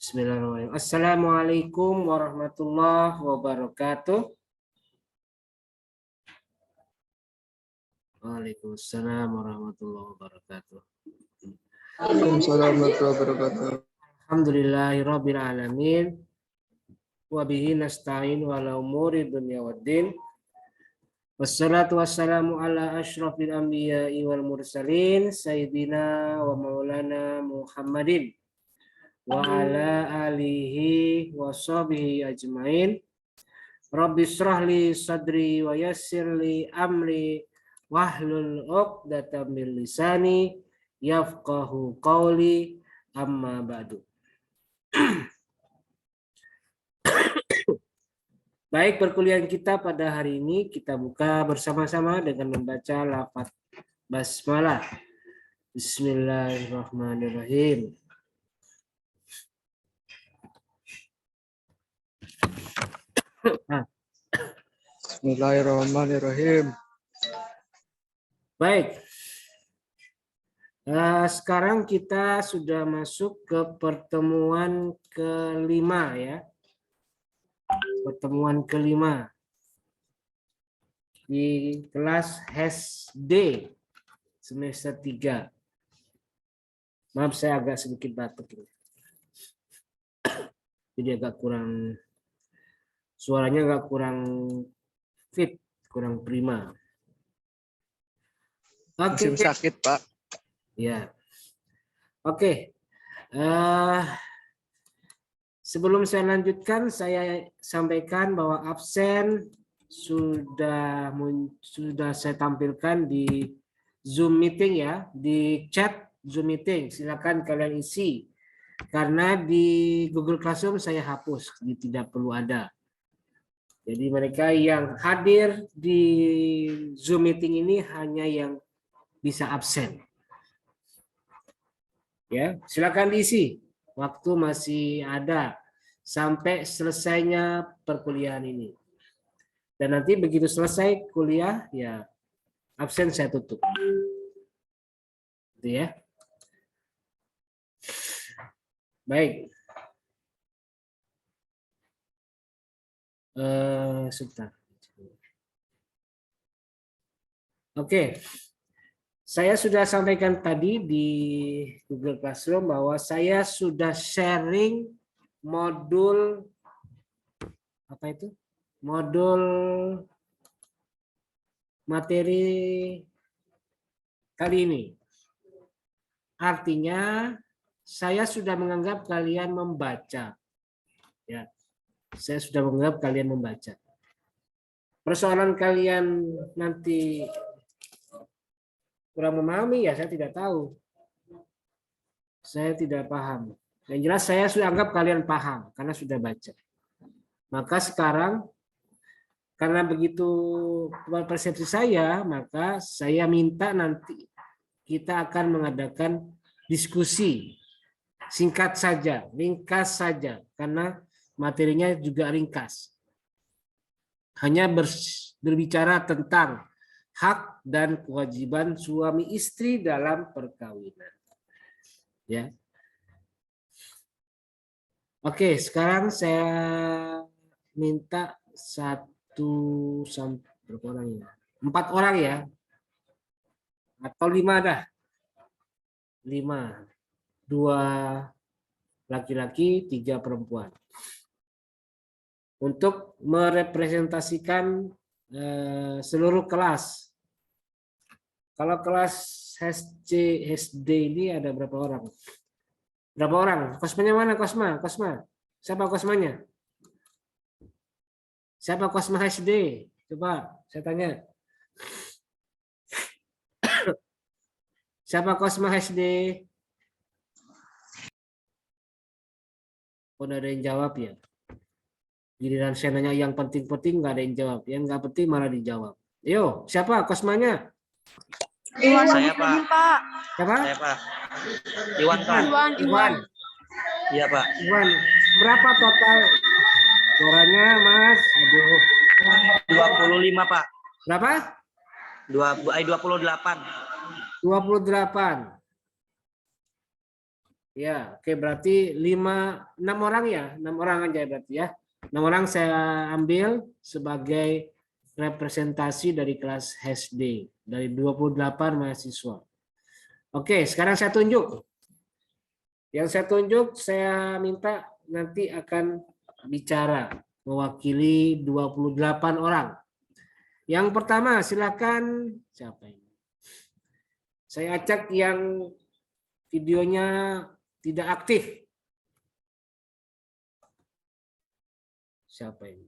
Bismillahirrahmanirrahim. Assalamualaikum warahmatullahi wabarakatuh. Waalaikumsalam warahmatullahi wabarakatuh. Waalaikumsalam warahmatullahi wabarakatuh. Alhamdulillahirabbil alamin. Wa bihi nasta'in wala umuri dunya waddin. Wassalatu wassalamu ala asyrafil anbiya'i wal mursalin sayyidina wa maulana Muhammadin wa ala alihi wa sahbihi ajmain. Rabbi shrah li sadri wa yassir li amri wahlul 'uqdatam min lisani yafqahu qawli, amma ba'du. Baik, perkuliahan kita pada hari ini kita buka bersama-sama dengan membaca lafaz basmalah. Bismillahirrahmanirrahim. Bismillahirrahmanirrahim. Baik. Sekarang kita sudah masuk ke pertemuan kelima ya. Pertemuan kelima di kelas SD semester 3. Maaf, saya agak sedikit batuk ini. Jadi agak kurang, suaranya agak kurang fit, kurang prima. Musim sakit, Pak. Ya. Oke. Sebelum saya lanjutkan, saya sampaikan bahwa absen sudah saya tampilkan di Zoom meeting ya, di chat Zoom meeting. Silakan kalian isi. Karena di Google Classroom saya hapus, tidak perlu ada. Jadi mereka yang hadir di Zoom meeting ini hanya yang bisa absen. Ya, silakan diisi. Waktu masih ada sampai selesainya perkuliahan ini. Dan nanti begitu selesai kuliah, ya absen saya tutup. Gitu ya. Baik. Sebentar. Oke. Saya sudah sampaikan tadi di Google Classroom bahwa saya sudah sharing modul apa itu? Modul materi kali ini. Artinya saya sudah menganggap kalian membaca. Ya. Saya sudah menganggap kalian membaca. Persoalan kalian nanti kurang memahami ya saya tidak tahu. Saya tidak paham. Yang jelas saya sudah anggap kalian paham karena sudah baca. Maka sekarang karena begitu persepsi saya, maka saya minta nanti kita akan mengadakan diskusi singkat saja, ringkas saja karena materinya juga ringkas. Hanya berbicara tentang hak dan kewajiban suami istri dalam perkawinan. Ya. Oke, sekarang saya minta 1 sampai berapa orang ya? 4 orang ya. Atau 5 dah. 5. 2 laki-laki, 3 perempuan. Untuk merepresentasikan seluruh kelas. Kalau kelas SD ini ada berapa orang? Berapa orang? Kosmanya mana Kosma? Kosma. Siapa Kosmanya? Siapa Kosma SD? Coba saya tanya. Siapa Kosma SD? Oh, ada yang jawab ya. Giliran saya nanya yang penting-penting nggak ada yang jawab. Yang nggak penting malah dijawab. Yo, siapa Kosmanya? Iwan. Saya Pak. Siapa? Saya Pak. Iwan Pak. Iwan. Iya Pak. Iwan. Berapa total suaranya Mas? Aduh. 25 Pak. Berapa? 28. 28. Ya, oke berarti 6 orang ya, 6 orang aja berarti ya. 6 orang saya ambil sebagai representasi dari kelas SD dari 28 mahasiswa. Oke, sekarang saya tunjuk. Yang saya tunjuk saya minta nanti akan bicara mewakili 28 orang. Yang pertama silakan siapa ini? Saya acak yang videonya tidak aktif. Siapa ini?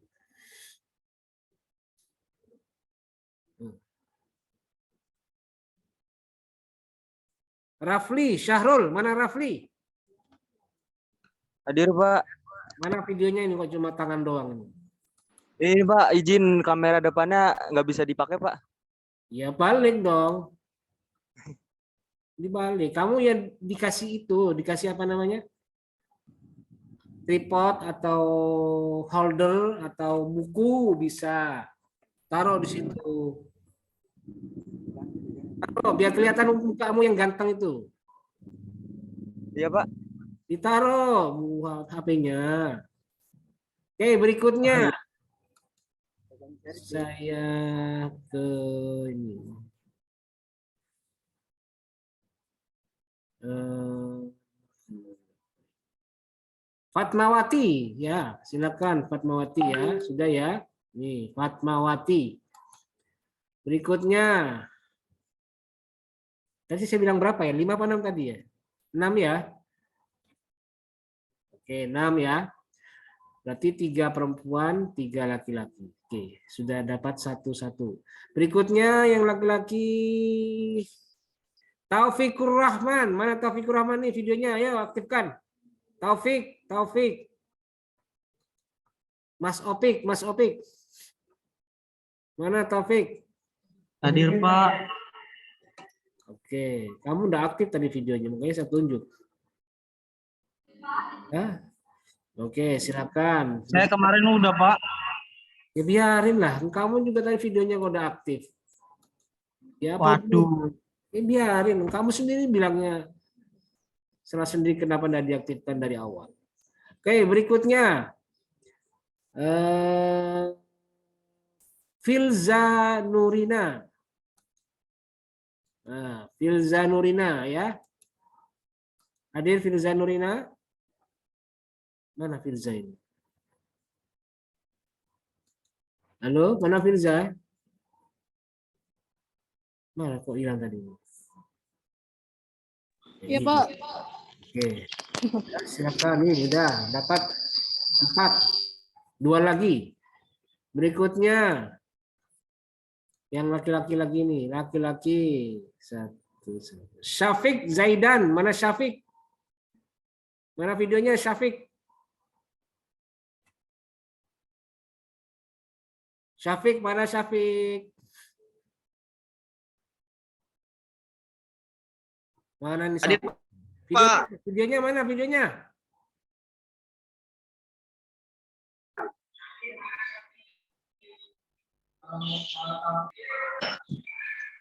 Rafli, Syahrul, mana Rafli? Hadir Pak. Mana videonya ini kok cuma tangan doang ini? Ini Pak, izin kamera depannya nggak bisa dipakai Pak. Ya balik dong. Dibalik. Kamu yang dikasih itu, dikasih apa namanya? Tripod atau holder atau buku bisa. Taruh di situ. Taruh, biar kelihatan mukamu yang ganteng itu. Iya Pak. Ditaruh buat HP-nya. Oke, berikutnya. Saya ke ini. Fatmawati, ya silakan Fatmawati ya, sudah ya. Nih Fatmawati. Berikutnya, tadi saya bilang berapa ya? 5 apa 6 tadi ya? 6 ya. Oke, 6 ya. Berarti 3 perempuan, 3 laki-laki. Oke, sudah dapat satu-satu. Berikutnya yang laki-laki Taufikur Rahman. Mana Taufikur Rahman nih videonya? Ayo aktifkan. Taufik, Taufik. Mas Opik, Mas Opik. Mana Taufik? Hadir Pak. Oke, kamu udah aktif tadi videonya, makanya saya tunjuk. Hah? Oke, silakan. Saya kemarin udah Pak. Ya biarin lah, kamu juga tadi videonya kok udah aktif. Ya apa? Waduh. Ya biarin, kamu sendiri bilangnya salah sendiri kenapa tidak diaktifkan dari awal. Oke, berikutnya. Filza Nurina. Nah, Filza Nurina ya. Hadir Filza Nurina? Mana Filza ini? Halo, mana Filza? Mana kok hilang tadi? Iya, Pak. Oke. Silakan nih udah dapat 4. 2 lagi. Berikutnya yang laki-laki lagi nih, laki-laki 1. Syafiq Zaidan, mana Syafiq? Mana videonya Syafiq? Syafiq, mana Syafiq? Mana nih Syafiq? Videonya mana videonya?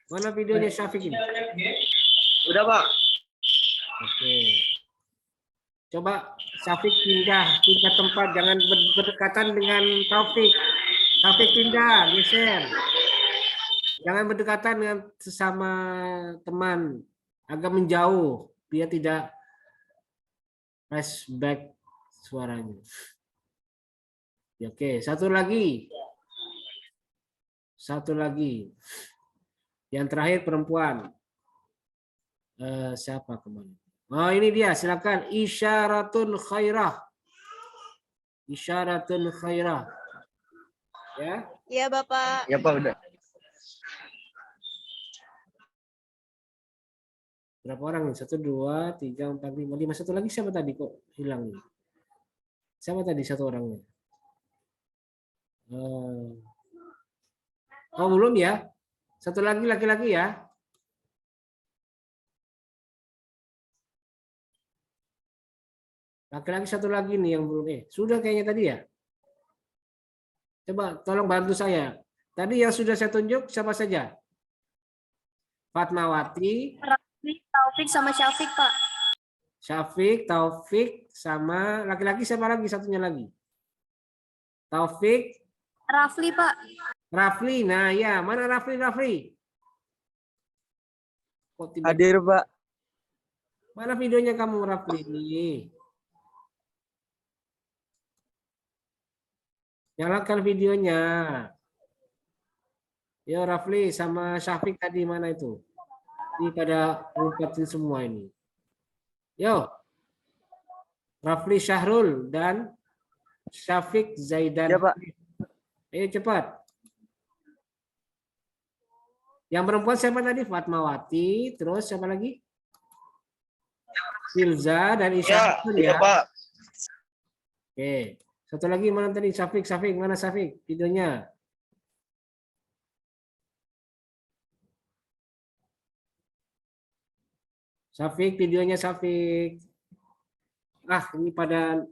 Mana videonya Syafiq ini? Udah Pak. Oke. Coba Syafiq pindah tempat, jangan berdekatan dengan Taufik. Taufik pindah, geser. Jangan berdekatan dengan sesama teman, agak menjauh biar tidak flashback suaranya. Oke, satu lagi. Satu lagi. Yang terakhir perempuan. Siapa kemarin? Oh, ini dia, silakan. Isyaratun khairah. Isyaratun khairah. Ya. Iya, Bapak. Ya Pak udah. Berapa orang nih? 1, 2, 3, 4, 5, 5. Satu lagi siapa tadi kok hilang nih? Siapa tadi satu orangnya? Oh, belum ya? Satu lagi laki-laki ya? Laki-laki satu lagi nih yang belum. Sudah kayaknya tadi ya? Coba tolong bantu saya. Tadi yang sudah saya tunjuk siapa saja? Fatmawati, Rafli, Taufik, sama Syafiq, Pak. Syafiq, Taufik, sama laki-laki siapa lagi satunya lagi? Taufik, Rafli, Pak. Rafli. Nah, ya, mana Rafli? Rafli? Kok tiba Hadir, Pak. Mana videonya kamu, Rafli? Nyalakan videonya. Yo, Rafli sama Syafiq tadi mana itu? Ini pada ngumpetin semua ini. Yo, Rafli Syahrul dan Syafiq Zaidan. Ya, Pak. Ayo cepat. Yang perempuan siapa tadi? Fatmawati. Terus siapa lagi? Silza dan Isya. Iya, Pak. Oke. Satu lagi mana tadi? Syafiq. Syafiq. Mana Syafiq? Videonya. Syafiq. Videonya Syafiq. Ah, ini pada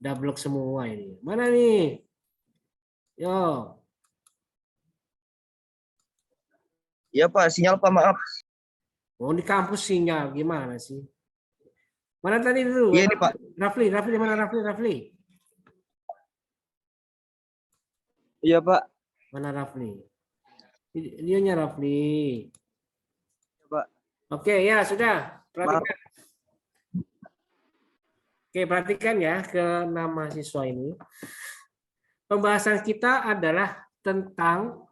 double semua ini. Mana nih? Yo. Iya, Pak. Sinyal, Pak. Maaf. Oh, di kampus sinyal. Gimana sih? Mana tadi dulu? Iya, ini, Pak. Rafli. Rafli. Mana Rafli? Rafli. Iya, Pak. Mana Rafli? Videonya Rafli. Pak. Oke, ya sudah. Perhatikan. Oke, perhatikan ya ke nama siswa ini. Pembahasan kita adalah tentang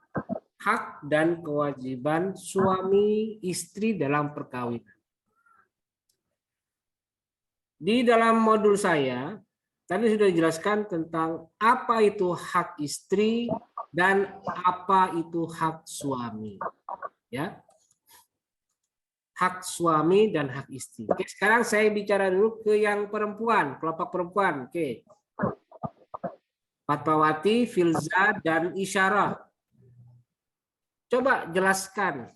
hak dan kewajiban suami istri dalam perkawinan. Di dalam modul saya, tadi sudah dijelaskan tentang apa itu hak istri dan apa itu hak suami. Ya. Hak suami dan hak istri. Oke, sekarang saya bicara dulu ke yang perempuan, kelompok perempuan. Oke. Fatmawati, Filza, dan Isyarah. Coba jelaskan.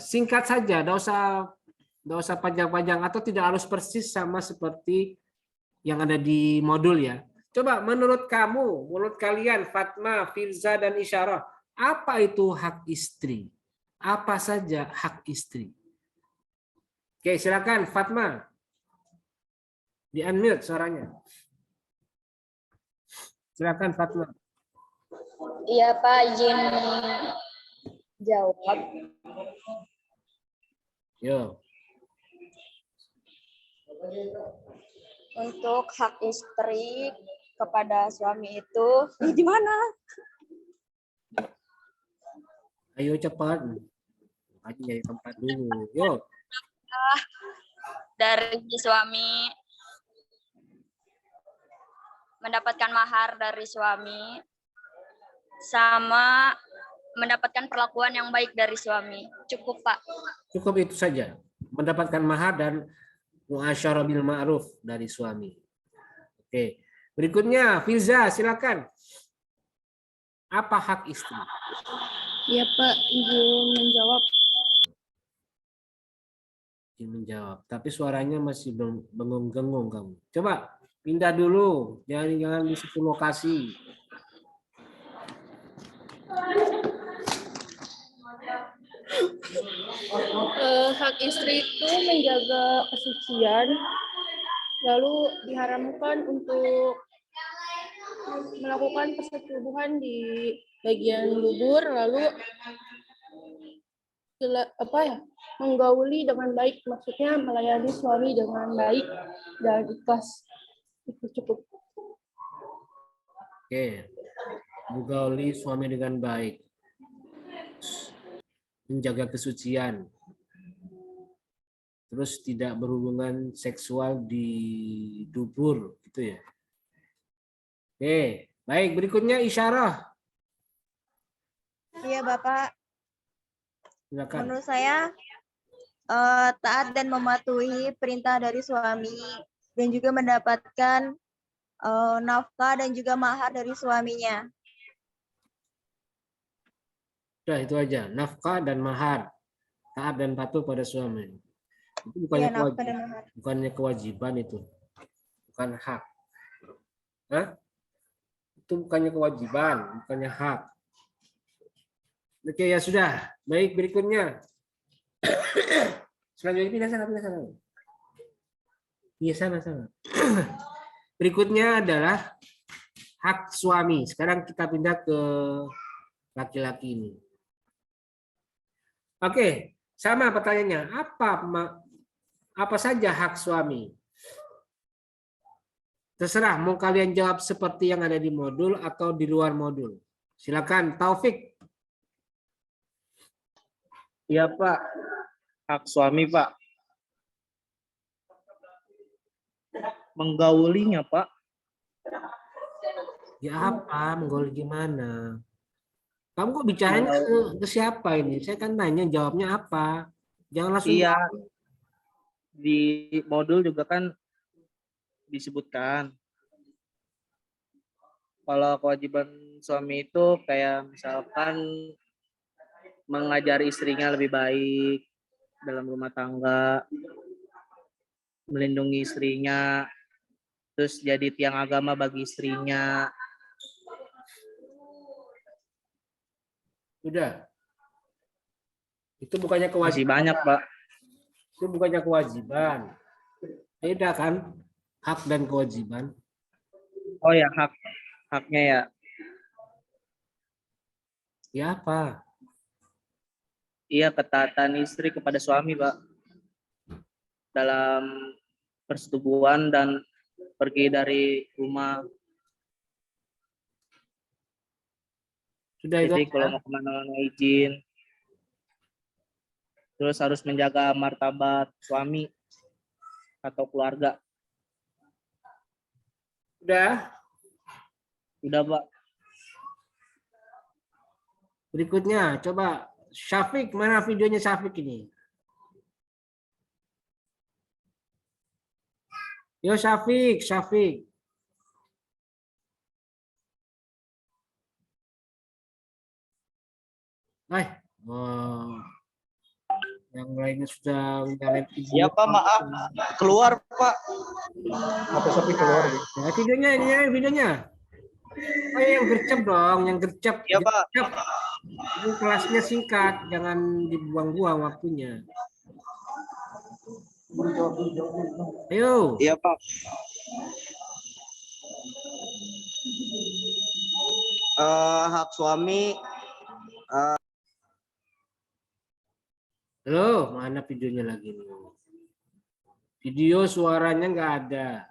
Singkat saja, tidak usah panjang-panjang atau tidak harus persis sama seperti yang ada di modul ya. Coba menurut kamu, menurut kalian, Fatma, Filza, dan Isyarah, apa itu hak istri? Apa saja hak istri? Oke, silakan Fatma. Di-unmute suaranya. Silakan Fatma. Iya, Pak, izin jawab. Yo. Untuk hak istri kepada suami itu gimana? Ayo cepat. Aja dari tempat dulu. Yo. Dari suami, mendapatkan mahar dari suami, sama mendapatkan perlakuan yang baik dari suami. Cukup, Pak. Cukup itu saja. Mendapatkan mahar dan muasyarah bil ma'ruf dari suami. Oke. Berikutnya, Filza, silakan. Apa hak istri? Iya, Pak, izin menjawab. Menjawab, tapi suaranya masih bengung-gengung kamu. Coba pindah dulu, jangan di satu lokasi. Hak istri itu menjaga kesucian, lalu diharamkan untuk melakukan persetubuhan di bagian dubur, lalu menggauli dengan baik, maksudnya melayani suami dengan baik dan ikhlas. Itu cukup. Oke, menggauli suami dengan baik, menjaga kesucian, terus tidak berhubungan seksual di dubur, gitu ya. Oke, baik. Berikutnya Isyarah. Iya, Bapak. Silakan. Menurut saya taat dan mematuhi perintah dari suami dan juga mendapatkan nafkah dan juga mahar dari suaminya. Sudah itu aja, nafkah dan mahar, taat dan patuh pada suami. Itu bukannya Iya, nafkah dan mahar. bukannya kewajiban itu, bukan hak. Hah? Itu bukannya kewajiban, bukannya hak. Oke, ya sudah. Baik, berikutnya. Selanjutnya pindah sana, pindah sana. Iya sana, sana. Berikutnya adalah hak suami. Sekarang kita pindah ke laki-laki ini. Oke, sama pertanyaannya. Apa saja hak suami? Terserah, mau kalian jawab seperti yang ada di modul atau di luar modul. Silakan, Taufik. Iya Pak, hak suami Pak. Menggaulinya Pak. Ya apa, menggol gimana? Kamu kok bicaranya ke siapa ini? Saya kan nanya, jawabnya apa? Jangan langsung. Iya, di modul juga kan disebutkan. Kalau kewajiban suami itu kayak misalkan mengajari istrinya lebih baik dalam rumah tangga, melindungi istrinya, terus jadi tiang agama bagi istrinya. Udah. Itu bukannya Masih kewajiban. banyak Pak. Itu bukannya kewajiban. Beda kan? Hak dan kewajiban. Oh ya, haknya ya. Ya apa? Iya, ketaatan istri kepada suami Pak dalam persetubuhan dan pergi dari rumah. Sudah itu Jadi aja. kalau mau kemana-mana izin. Terus harus menjaga martabat suami atau keluarga. Udah. Udah Pak. Berikutnya, coba Syafiq, mana videonya Syafiq ini? Yo Syafiq, Syafiq. Oh, yang lainnya sudah nyalain video. Ya Pak, maaf. Keluar Pak. Apa sapi keluar? Ya, videonya, ini videonya. Oh, yang gercep dong, yang gercep. Ya Pak. Gercep. Ini kelasnya singkat, jangan dibuang-buang waktunya. Ayo. Iya Pak. Hak suami. Halo, mana videonya lagi nih? Video suaranya nggak ada.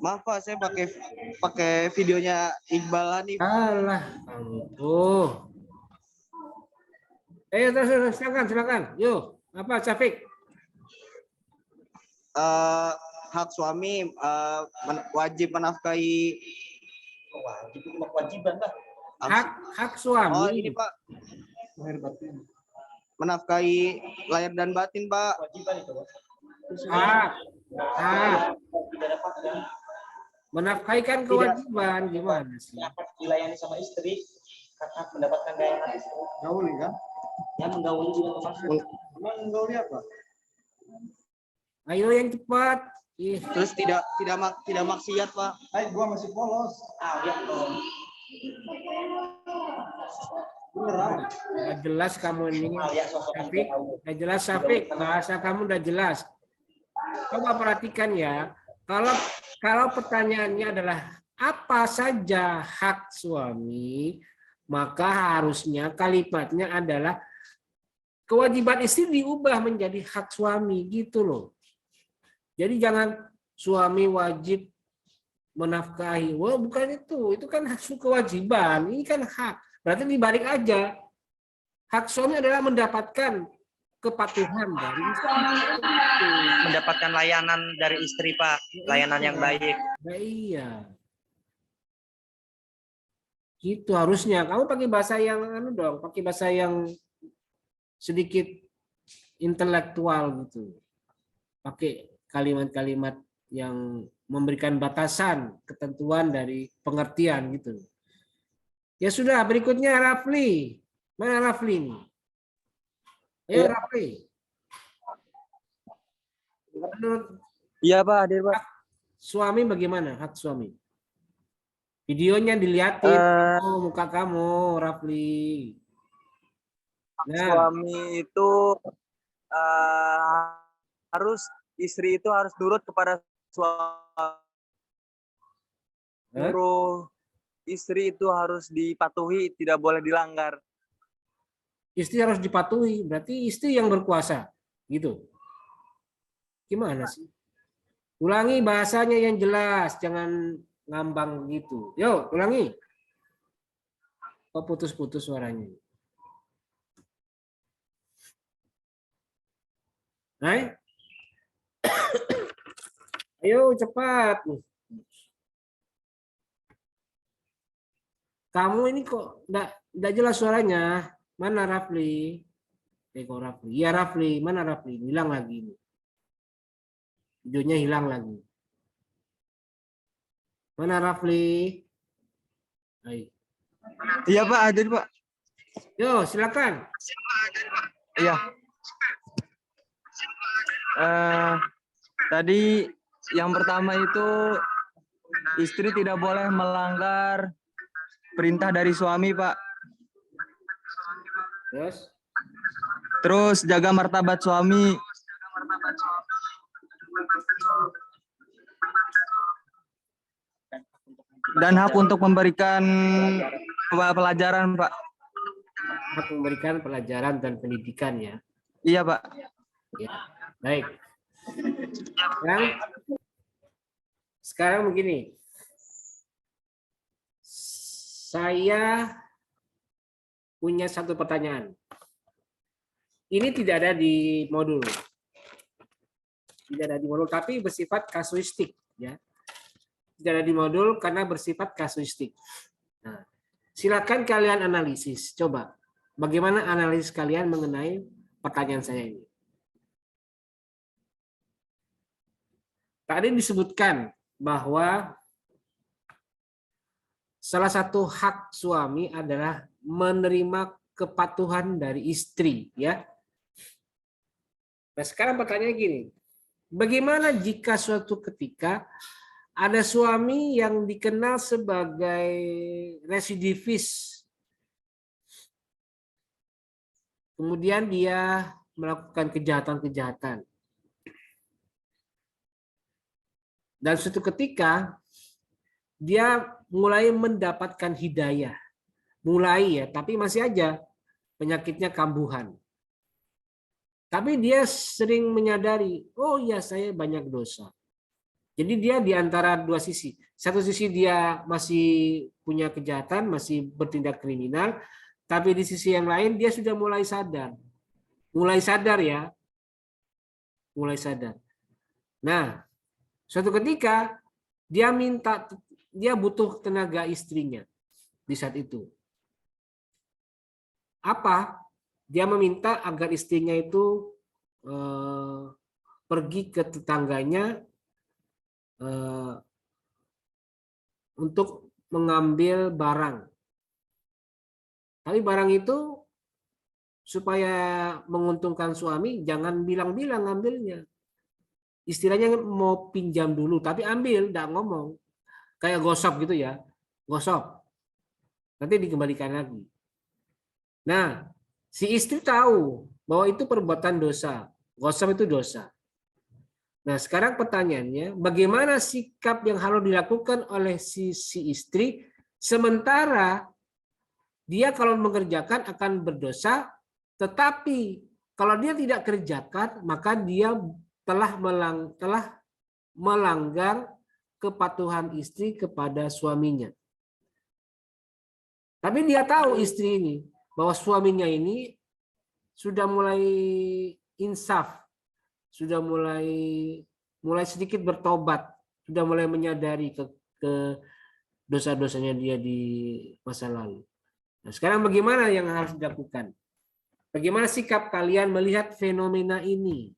Maaf Pak, saya pakai videonya Iqbal nih. Alah, kamu tuh. Ayo terus, silakan. Yuk, apa Syafiq? Hak suami wajib menafkahi. Kewajiban lah. Hak suami. Oh ini Pak. Menafkahi lahir dan batin Pak. Kewajiban itu. Hak. Menafkahi kan kewajiban, gimana sih? Dapat dilayani sama istri, hak mendapatkan layanan istri. Gauli kan? Ya menggauli juga termasuk. Emang gauli apa? Ayo yang cepat. Ih, Terus tidak maksiat Pak. Gua masih polos. Ya. Beneran. udah jelas kamu ini, Alias sosok Syafiq. Udah jelas Syafiq, bahasa kamu udah jelas. Coba perhatikan ya. Kalau pertanyaannya adalah apa saja hak suami, maka harusnya kalimatnya adalah kewajiban istri diubah menjadi hak suami gitu loh. Jadi jangan suami wajib menafkahi. Wah, bukan itu kan hak kewajiban. Ini kan hak. Berarti dibalik aja. Hak suami adalah mendapatkan kepatuhan dari istri. Mendapatkan layanan dari istri Pak. Layanan yang baik. Nah, iya. Gitu harusnya. Kamu pakai bahasa yang dong, pakai bahasa yang sedikit intelektual gitu. Pakai kalimat-kalimat yang memberikan batasan, ketentuan dari pengertian gitu. Ya sudah, berikutnya Rafli. Mana Rafli ini? Ayo Rafli. Menurut Iya Pak, hadir Pak. suami bagaimana hak suami? Videonya dilihatin. Muka kamu, Rafli. Nah, Suami itu harus istri itu harus nurut kepada suami. Suruh istri itu harus dipatuhi, tidak boleh dilanggar. Istri harus dipatuhi, berarti istri yang berkuasa, gitu. Gimana sih? Ulangi bahasanya yang jelas, jangan ngambang gitu. Yuk, ulangi. Kok putus-putus suaranya? Hai? Ayo cepat. Kamu ini kok enggak jelas suaranya. Mana Rafli? Kok Rafli? Iya Rafli, mana Rafli? Hilang lagi. Videonya hilang lagi. Mana Rafli? Ayo. Iya Pak, ada Pak. Yo, silakan. Iya. Tadi yang pertama itu istri tidak boleh melanggar perintah dari suami, Pak. Terus jaga martabat suami. Dan hak untuk memberikan pelajaran, Pak. Hak memberikan pelajaran dan pendidikan ya. Iya, Pak. Ya, baik. Sekarang begini. Saya punya satu pertanyaan. Ini tidak ada di modul. Tidak ada di modul, tapi bersifat kasuistik. Ya. Tidak ada di modul karena bersifat kasuistik. Nah, silakan kalian analisis. Coba, bagaimana analisis kalian mengenai pertanyaan saya ini? Tadi disebutkan bahwa salah satu hak suami adalah menerima kepatuhan dari istri, ya. Nah, sekarang pertanyaannya gini. Bagaimana jika suatu ketika ada suami yang dikenal sebagai residivis, kemudian dia melakukan kejahatan-kejahatan, dan suatu ketika dia mulai mendapatkan hidayah, tapi masih aja penyakitnya kambuhan. Tapi dia sering menyadari, oh ya saya banyak dosa. Jadi dia di antara dua sisi. Satu sisi dia masih punya kejahatan, masih bertindak kriminal, tapi di sisi yang lain dia sudah mulai sadar. Mulai sadar ya. Mulai sadar. Nah, suatu ketika dia butuh tenaga istrinya di saat itu. Apa? Dia meminta agar istrinya itu pergi ke tetangganya untuk mengambil barang. Tapi barang itu supaya menguntungkan suami, jangan bilang-bilang ngambilnya. Istilahnya mau pinjam dulu, tapi ambil, enggak ngomong. Kayak gosok gitu ya, gosok. Nanti dikembalikan lagi. Nah, si istri tahu bahwa itu perbuatan dosa. Gosok itu dosa. Nah, sekarang pertanyaannya, bagaimana sikap yang harus dilakukan oleh si istri, sementara dia kalau mengerjakan akan berdosa, tetapi kalau dia tidak kerjakan, maka dia telah melanggar kepatuhan istri kepada suaminya. Tapi dia tahu istri ini, bahwa suaminya ini sudah mulai insaf, sudah mulai sedikit bertobat, sudah mulai menyadari ke dosa-dosanya dia di masa lalu. Nah, sekarang bagaimana yang harus dilakukan? Bagaimana sikap kalian melihat fenomena ini?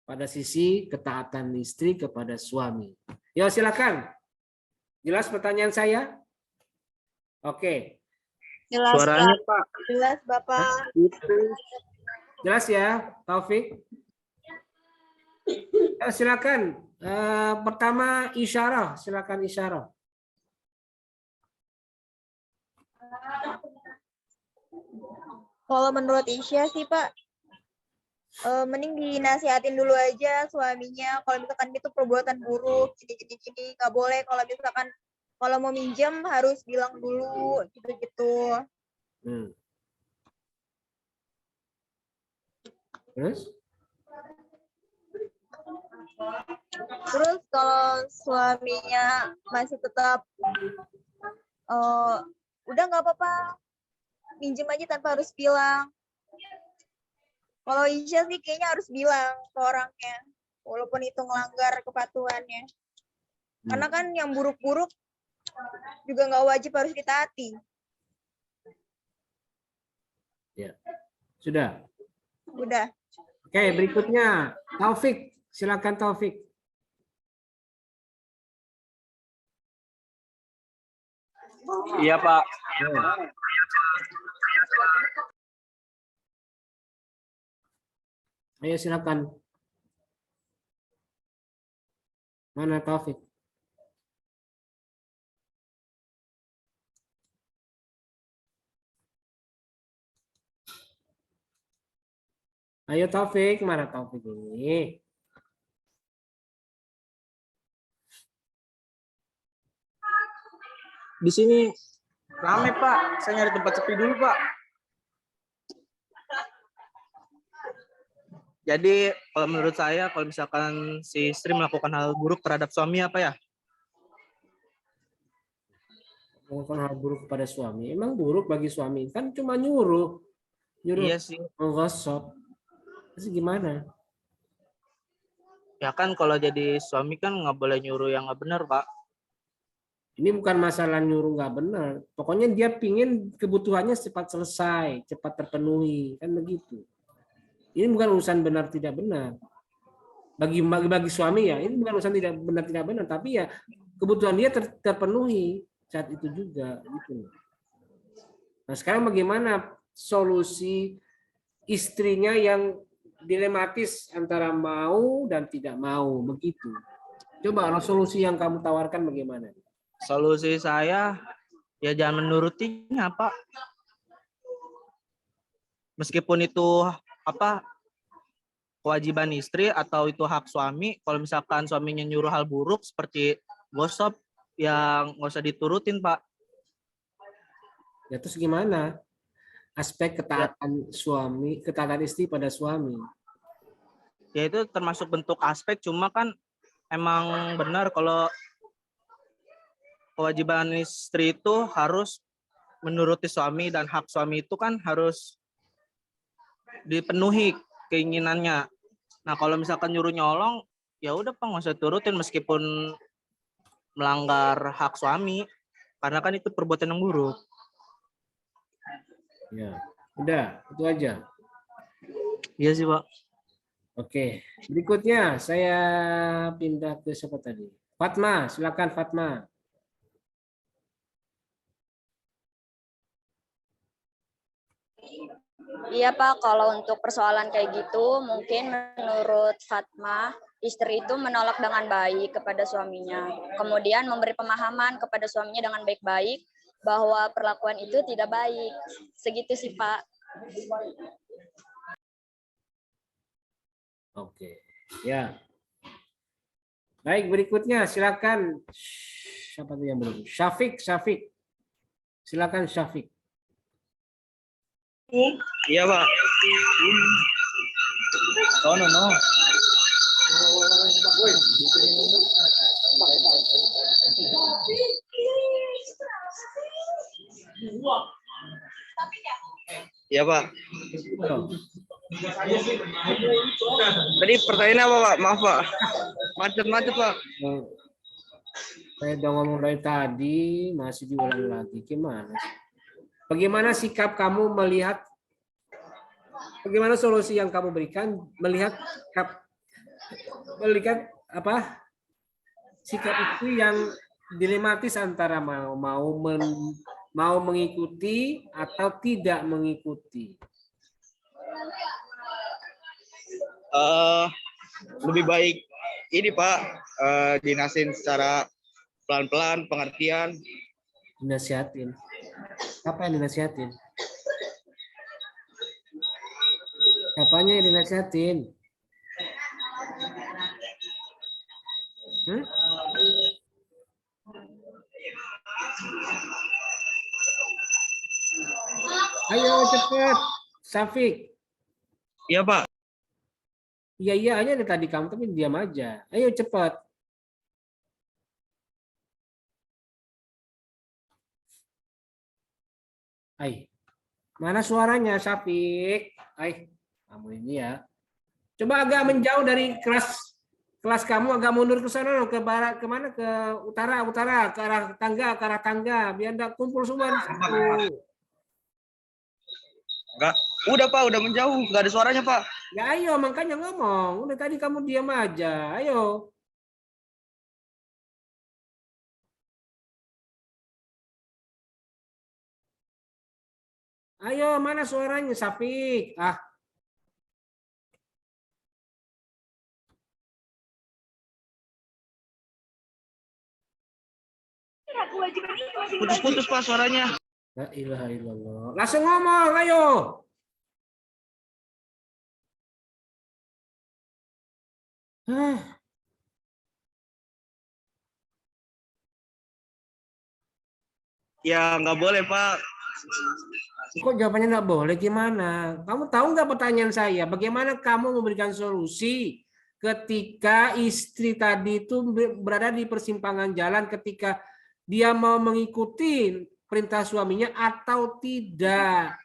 Pada sisi ketaatan istri kepada suami. Ya, silakan. Jelas pertanyaan saya? Oke. Jelas, Suaranya, Pak. Jelas, Bapak. Jelas ya, Taufik? Ya, silakan. Pertama isyarah, silakan isyarah. Kalau menurut Isya sih Pak, mending dinasihatin dulu aja suaminya. Kalau misalkan itu perbuatan buruk, gini, nggak boleh. Kalau misalkan kalau mau minjem harus bilang dulu, gitu-gitu. Terus? Terus kalau suaminya masih tetap udah nggak apa-apa, minjem aja tanpa harus bilang. Kalau Isya sih kayaknya harus bilang ke orangnya, walaupun itu ngelanggar kepatuhannya. Karena kan yang buruk-buruk juga nggak wajib harus ditaati. Ya. Sudah. Udah. Oke, berikutnya Taufik. Silakan Taufik. Iya Pak. Ayo silakan. Mana Taufik? Ayo Taufik, mana Taufik ini? Di sini rame Pak. Saya nyari tempat sepi dulu Pak. Jadi kalau menurut saya, kalau misalkan si istri melakukan hal buruk terhadap suami apa ya? Melakukan hal buruk kepada suami. Emang buruk bagi suami? Kan cuma nyuruh. Iya sih. Menggosok. Terus gimana? Ya kan kalau jadi suami kan nggak boleh nyuruh yang nggak benar Pak. Ini bukan masalah nyuruh nggak benar. Pokoknya dia pingin kebutuhannya cepat selesai, cepat terpenuhi. Kan begitu. Ini bukan urusan benar tidak benar. Bagi suami ya, ini bukan urusan tidak benar, tapi ya kebutuhan dia terpenuhi saat itu juga gitu. Nah, sekarang bagaimana solusi istrinya yang dilematis antara mau dan tidak mau begitu. Coba solusi yang kamu tawarkan bagaimana? Solusi saya ya jangan menurutinya Pak. Meskipun itu kewajiban istri atau itu hak suami, kalau misalkan suaminya nyuruh hal buruk seperti gosip, yang nggak usah diturutin Pak. Ya terus gimana? Aspek ketaatan suami, ketaatan istri pada suami. Ya itu termasuk bentuk aspek, cuma kan emang benar kalau kewajiban istri itu harus menuruti suami dan hak suami itu kan harus dipenuhi keinginannya. Nah kalau misalkan nyuruh nyolong, ya udah Pak nggak usah turutin meskipun melanggar hak suami, karena kan itu perbuatan yang buruk. Ya, udah itu aja. Iya sih Pak. Oke, berikutnya saya pindah ke siapa tadi? Fatma, silakan Fatma. Iya Pak, kalau untuk persoalan kayak gitu, mungkin menurut Fatma, istri itu menolak dengan baik kepada suaminya. Kemudian memberi pemahaman kepada suaminya dengan baik-baik bahwa perlakuan itu tidak baik. Segitu sih Pak. Oke, ya. Baik, berikutnya silakan. Siapa tuh yang belum? Syafiq. Silakan Syafiq. Iya Pak. No. Iya Pak. Oh. Tadi pertanyaannya apa Pak? Maaf Pak. Macet Pak. Saya udah ngomong dari tadi, masih diulang lagi. Gimana? Bagaimana sikap kamu melihat? Bagaimana solusi yang kamu berikan melihat sikap itu yang dilematis antara mau mengikuti atau tidak mengikuti? Lebih baik ini Pak, dinasin secara pelan-pelan, pengertian. Dinasihatin. Apa yang dinasihatin? Apanya yang dinasihatin? Hmm? Ayo cepet, Safik. Iya Pak. Iya iya aja dari tadi kamu tapi diam aja. Ayo cepet. Ay, mana suaranya Safik? Ay, kamu ini ya. Coba agak menjauh dari kelas kelas kamu, agak mundur ke sana loh, ke barat, kemana, ke utara ke arah tangga biar enggak kumpul semua di situ. Enggak. Udah Pak, udah menjauh, nggak ada suaranya Pak. Ya ayo makanya ngomong. Udah tadi kamu diam aja. Ayo. Ayo mana suaranya Safik? Ah, Putus-putus Pak suaranya. la ilaha illallah. Langsung ngomong, ayo. Hah, Ya nggak boleh Pak. kok jawabannya nggak boleh gimana? Kamu tahu nggak pertanyaan saya? Bagaimana kamu memberikan solusi ketika istri tadi itu berada di persimpangan jalan ketika dia mau mengikuti perintah suaminya atau tidak?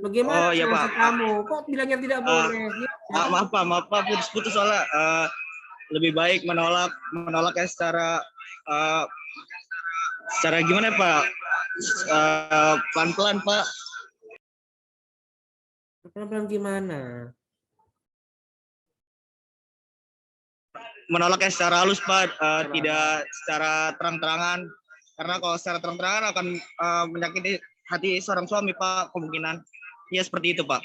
Bagaimana Oh iya Pak. maksud kamu? Kok bilangnya tidak boleh? Maaf Pak, putus-putus soalnya lebih baik menolak ya secara gimana ya, Pak? Pelan-pelan Pak. Pelan-pelan gimana? Menolaknya secara halus Pak, tidak secara terang-terangan. Karena kalau secara terang-terangan akan menyakiti hati seorang suami Pak, kemungkinan. Ya seperti itu Pak.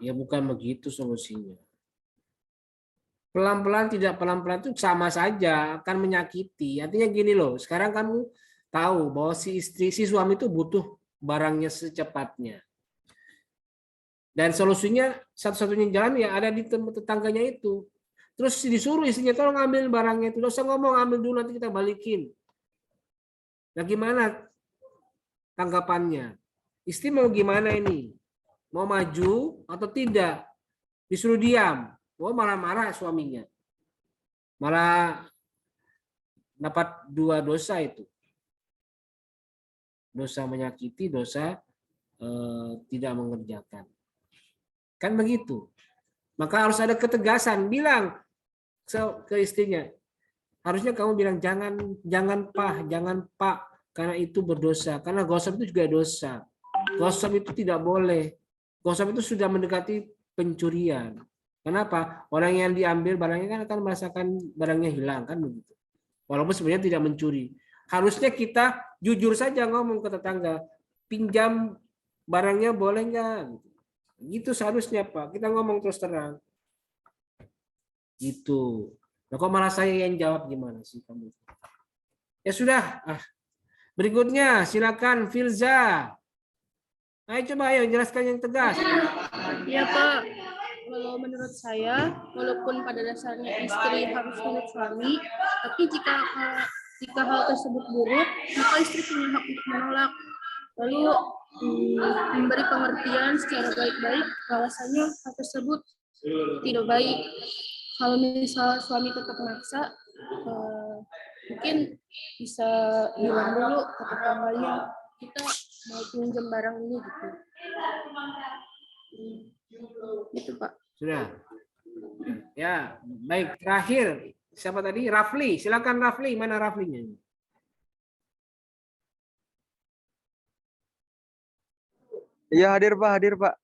Ya bukan begitu solusinya. Pelan-pelan tidak pelan-pelan itu sama saja akan menyakiti. Artinya gini loh, sekarang kamu tahu bahwa si suami itu butuh barangnya secepatnya. Dan solusinya satu-satunya jalan ya ada di tetangganya itu. Terus disuruh istrinya tolong ambil barangnya itu. Tidak usah ngomong ambil dulu nanti kita balikin. Nah gimana tanggapannya? Istri mau gimana ini? Mau maju atau tidak? Disuruh diam. Oh marah-marah suaminya. Malah dapat dua dosa itu. Dosa menyakiti, dosa tidak mengerjakan. Kan begitu. Maka harus ada ketegasan. Bilang ke istrinya. Harusnya kamu bilang jangan Pak, karena itu berdosa. Karena gosip itu juga dosa. Gosip itu tidak boleh. Gosip itu sudah mendekati pencurian. Kenapa? Orang yang diambil barangnya kan akan merasakan barangnya hilang kan begitu. Walaupun sebenarnya tidak mencuri. Harusnya kita jujur saja ngomong ke tetangga, pinjam barangnya boleh nggak? Gitu seharusnya Pak. Kita ngomong terus terang. Gitu. Nah, kok malah saya yang jawab gimana sih kamu? Ya sudah. Berikutnya silakan Filza. Ayo coba ayo jelaskan yang tegas. Ya Pak, kalau menurut saya, walaupun pada dasarnya istri harus menurut suami, tapi jika hal tersebut buruk, maka istri punya hak untuk menolak. Lalu memberi pengertian secara baik-baik bahwasanya hal tersebut tidak baik. Kalau misal suami tetap maksa, mungkin bisa bilang dulu ke tetangganya, kita mau pinjam barang ini gitu. Gitu Pak. Sudah. Ya, baik. Terakhir, siapa tadi? Rafli. Silakan Rafli. Mana Raflinya? Iya hadir Pak.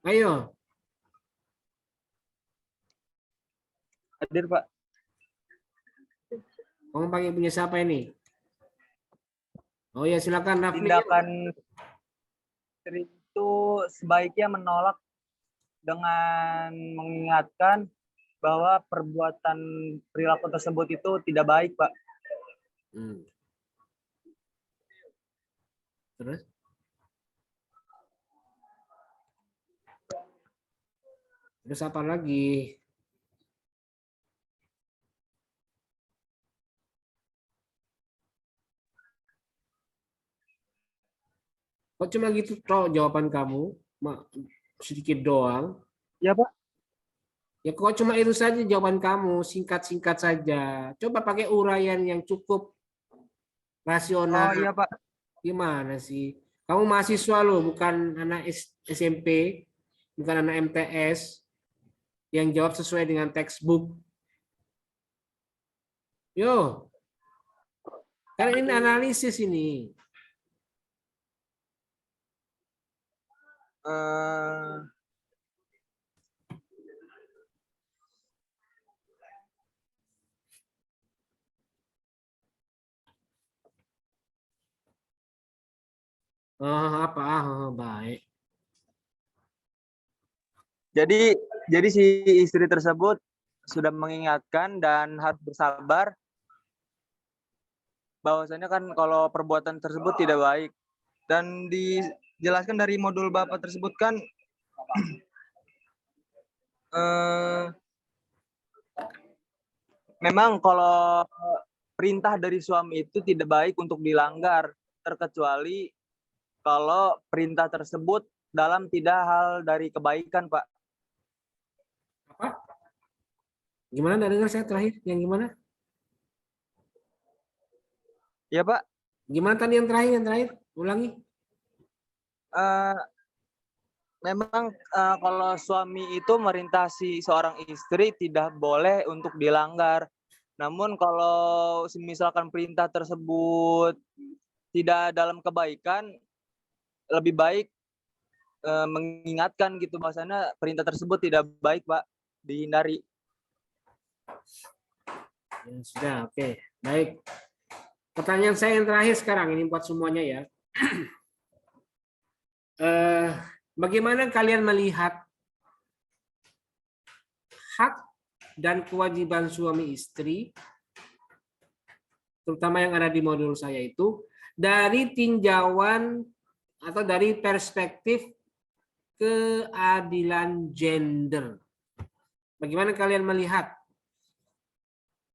Ayo. Hadir Pak. Kamu pakai punya siapa ini? Oh ya, silakan Rafli. Tindakan istri itu sebaiknya menolak dengan mengingatkan bahwa perbuatan perilaku tersebut itu tidak baik, Pak. Terus? Terus apa lagi? Kok cuma gitu toh jawaban kamu? Sedikit doang. Ya Pak. Ya kok cuma itu saja jawaban kamu, singkat-singkat saja. Coba pakai uraian yang cukup rasional. Oh iya Pak. Gimana sih? Kamu mahasiswa loh, bukan anak SMP, bukan anak MTS yang jawab sesuai dengan textbook. Yo, kan ini analisis ini. Eh, Apa? Baik. jadi si istri tersebut sudah mengingatkan dan harus bersabar bahwasanya kan kalau perbuatan tersebut tidak baik, dan dijelaskan dari modul Bapak tersebut kan memang kalau perintah dari suami itu tidak baik untuk dilanggar, terkecuali kalau perintah tersebut dalam tidak hal dari kebaikan, Pak. Apa? Gimana? Nggak dengar saya terakhir. Yang gimana? Ya, Pak. Gimana tadi yang terakhir? Yang terakhir? Ulangi. Memang kalau suami itu merintasi seorang istri tidak boleh untuk dilanggar. Namun kalau misalkan perintah tersebut tidak dalam kebaikan, lebih baik mengingatkan gitu, bahwasanya perintah tersebut tidak baik, Pak, dihindari. Ya, sudah, oke. Baik. Pertanyaan saya yang terakhir sekarang ini buat semuanya ya. Bagaimana kalian melihat hak dan kewajiban suami istri, terutama yang ada di modul saya itu, dari tinjauan atau dari perspektif keadilan gender? Bagaimana kalian melihat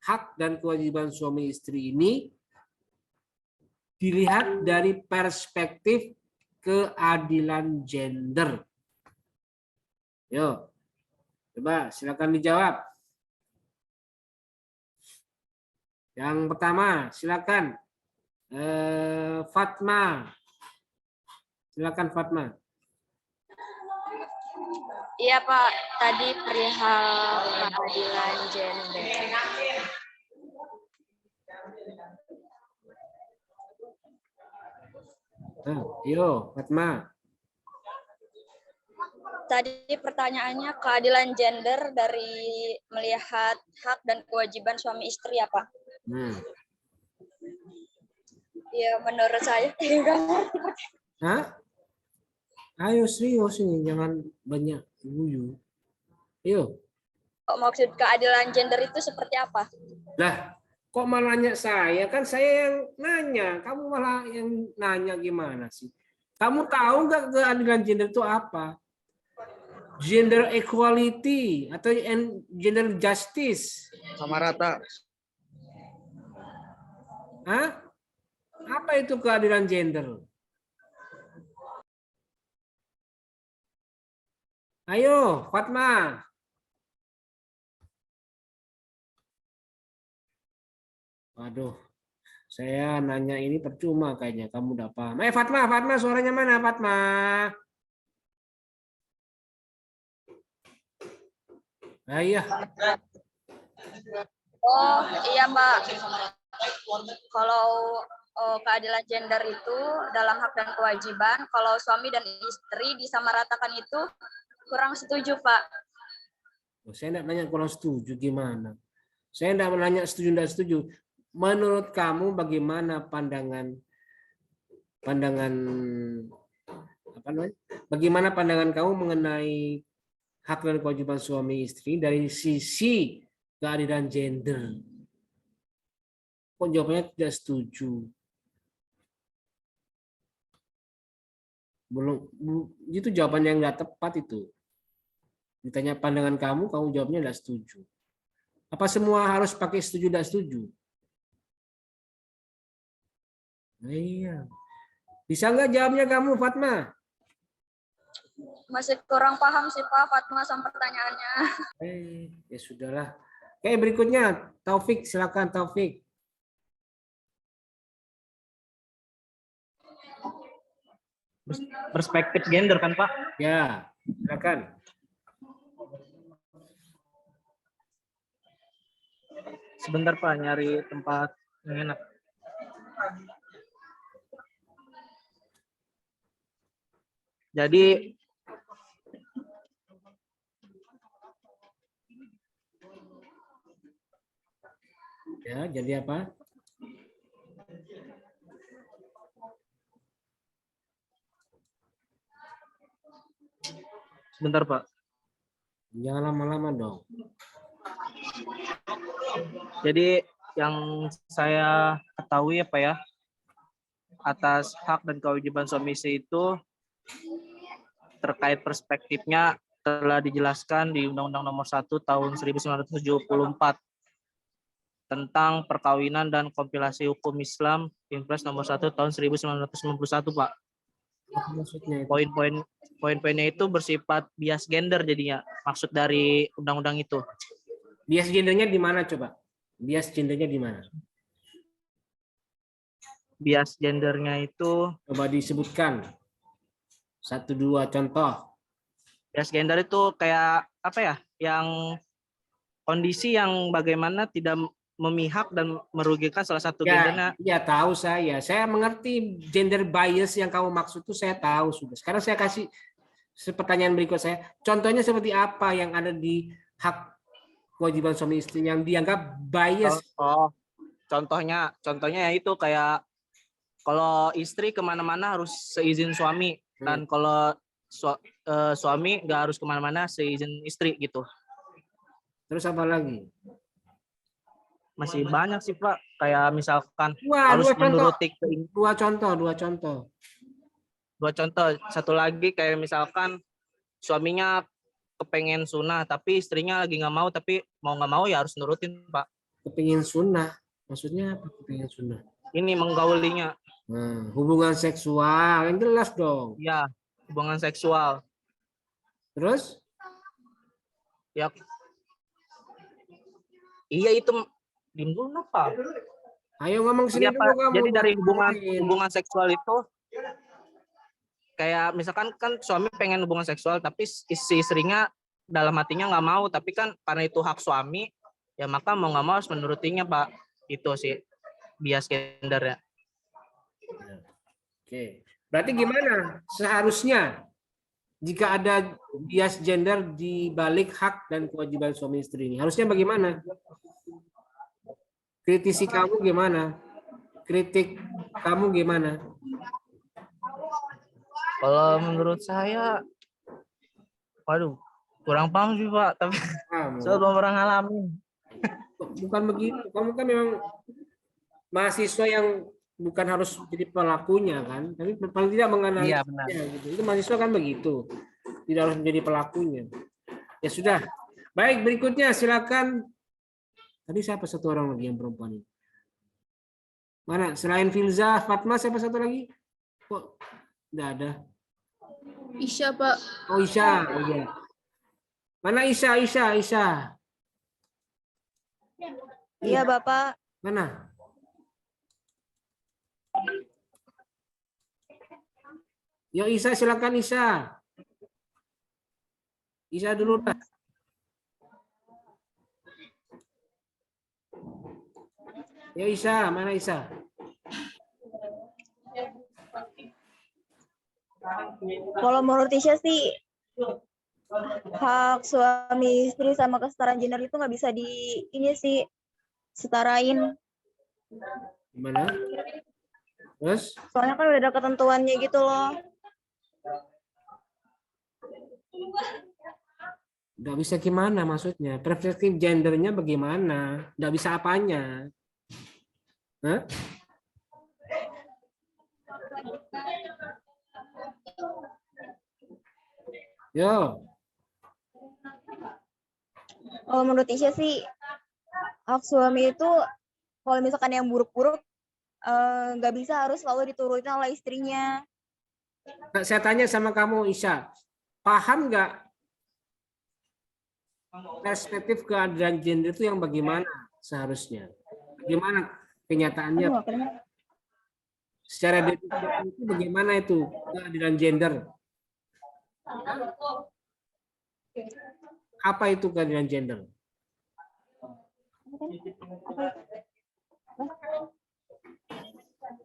hak dan kewajiban suami istri ini dilihat dari perspektif keadilan gender? Yuk, coba silakan dijawab. Yang pertama, silakan Fatma. Silakan Fatma. Iya Pak, tadi perihal keadilan gender. Yo, Fatma. Tadi pertanyaannya keadilan gender dari melihat hak dan kewajiban suami istri ya Pak? Ya menurut saya. Hah? Ayo serius ini, jangan banyak guyu. Ayo. Maksud keadilan gender itu seperti apa? Lah, kok malah nanya saya? Kan saya yang nanya, kamu malah yang nanya gimana sih? Kamu tahu nggak keadilan gender itu apa? Gender equality atau gender justice? Sama rata. Hah? Apa itu keadilan gender? Ayo, Fatma. Waduh, saya nanya ini percuma kayaknya. Kamu udah paham. Fatma, Fatma, suaranya mana, Fatma? Iya. Oh, iya, Pak. Kalau keadilan gender itu dalam hak dan kewajiban, kalau suami dan istri disamaratakan itu kurang setuju, Pak. Saya enggak nanya kurang setuju gimana. Saya enggak menanya setuju enggak setuju. Menurut kamu bagaimana pandangan apa namanya? Bagaimana pandangan kamu mengenai hak dan kewajiban suami istri dari sisi keadilan gender? Kok jawabannya tidak setuju? Belum, itu jawaban yang nggak tepat itu. Ditanya pandangan kamu jawabnya tidak setuju. Apa semua harus pakai setuju tidak setuju? Nah, iya. Bisa nggak jawabnya kamu, Fatma? Masih kurang paham sih Pak Fatma sama pertanyaannya. Ya sudahlah. Oke, berikutnya Taufik, silakan Taufik. Perspektif gender kan Pak? Ya, silakan. Sebentar Pak, nyari tempat yang enak. Jadi Ya, jadi apa? sebentar Pak. Jangan lama-lama dong. Jadi yang saya ketahui apa ya, atas hak dan kewajiban suami istri itu terkait perspektifnya telah dijelaskan di Undang-Undang Nomor 1 Tahun 1974 tentang perkawinan dan kompilasi hukum Islam, Impres Nomor 1 Tahun 1991 Pak. Maksudnya itu. Poin-poinnya itu bersifat bias gender jadinya, maksud dari undang-undang itu. Bias gendernya di mana coba? Bias gendernya di mana? Bias gendernya itu, Coba disebutkan. 1-2 contoh. bias gender itu kayak apa ya, yang kondisi yang bagaimana tidak memihak dan merugikan salah satu gendernya. Ya tahu saya. Saya mengerti gender bias yang kamu maksud itu, saya tahu sudah. Sekarang saya kasih pertanyaan berikut saya. Contohnya seperti apa yang ada di hak kewajiban suami istri yang dianggap bias? Contohnya ya itu kayak kalau istri kemana-mana harus seizin suami, dan kalau suami nggak harus kemana-mana seizin istri gitu. Terus apa lagi? Masih banyak sih Pak, kayak misalkan harus menuruti dua contoh. Satu lagi kayak misalkan suaminya kepengen sunnah tapi istrinya lagi nggak mau, tapi mau nggak mau ya harus nurutin Pak. Kepengen sunnah, maksudnya apa kepengen sunnah? Ini menggaulinya. Hubungan seksual yang jelas dong. Ya, hubungan seksual. Terus? Ya, iya itu diem dulu apa? Ayo ngomong sini dulu kamu. Jadi dari hubungan seksual itu kayak misalkan kan suami pengen hubungan seksual tapi si istrinya dalam hatinya nggak mau, tapi kan karena itu hak suami ya maka mau nggak mau harus menurutinya Pak. Itu sih bias gender ya. Oke. Berarti gimana seharusnya jika ada bias gender di balik hak dan kewajiban suami istri ini? Harusnya bagaimana? Kritisi kamu gimana? Kritik kamu gimana? Kalau menurut saya, waduh, kurang paham sih Pak, tapi saya belum pernah ngalamin. Bukan begitu, kamu kan memang mahasiswa yang bukan harus jadi pelakunya kan, tapi paling tidak menganalisisnya. Iya, gitu. Itu mahasiswa kan begitu, tidak harus menjadi pelakunya. Ya sudah, baik berikutnya silakan. Tadi siapa satu orang lagi yang perempuan ini? Mana? Selain Filza, Fatma, siapa satu lagi? Kok tidak ada? Isya Pak. Oh Isya, oh iya. Mana Isya? Iya Bapak. Mana? Yo Isya, silakan Isya. Isya dulu dah. Ya Isya, mana Isya? Kalau menurut Isya sih hak suami istri sama kesetaraan gender itu nggak bisa setarain. Gimana? Terus? Soalnya kan udah ada ketentuannya gitu loh. Nggak bisa gimana maksudnya? Perspektif gendernya bagaimana? Nggak bisa apanya? Hah? Yo. Kalau menurut Isya sih, hak suami itu kalau misalkan yang buruk-buruk nggak bisa harus selalu diturutin oleh istrinya. Nah, saya tanya sama kamu, Isya, paham nggak perspektif keadilan gender itu yang bagaimana seharusnya? Bagaimana kenyataannya? Aduh, nggak kedengeran. Secara definisi itu bagaimana itu keadilan gender? Apa itu keadilan gender?